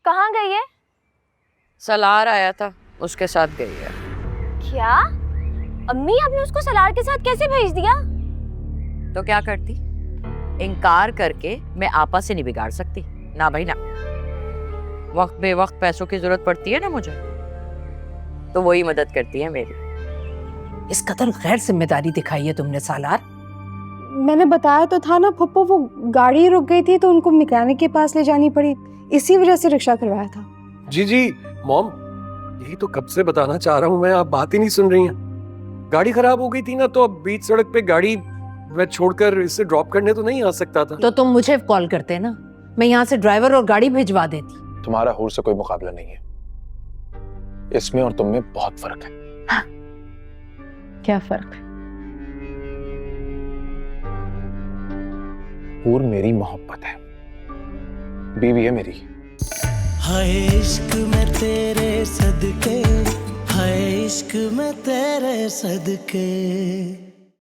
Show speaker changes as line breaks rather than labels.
कहाँ गई है?
सलार आया था, उसके साथ गई है।
क्या? अम्मी, आपने उसको सलार के साथ कैसे भेज दिया?
तो क्या करती? इनकार करके मैं आपा से नहीं बिगाड़ सकती ना भाई ना। वक्त बेवक्त पैसों की जरूरत पड़ती है ना मुझे, तो वही मदद करती है मेरी।
इस कदर गैर जिम्मेदारी दिखाई है तुमने सालार।
मैंने बताया तो था ना पप्पू, वो गाड़ी रुक गई थी तो उनको मैकेनिक के पास ले जानी पड़ी, इसी वजह से रिक्शा करवाया था।
जी मॉम, यही तो कब से बताना चाह रहा हूँ मैं, आप बात ही नहीं सुन रही हैं। गाड़ी खराब हो गई थी ना, तो अब बीच सड़क पे गाड़ी मैं छोड़कर इसे ड्रॉप करने तो नहीं आ सकता था।
तो तुम मुझे कॉल करते ना, मैं यहाँ से ड्राइवर और गाड़ी भिजवा देती।
तुम्हारा हूर से कोई मुकाबला नहीं है, इसमें और तुम में बहुत फर्क है।
हाँ। क्या फर्क?
हूर मेरी मोहब्बत है, बीवी है मेरी।
हाय इश्क में तेरे सदके, हाय इश्क में तेरे सदके।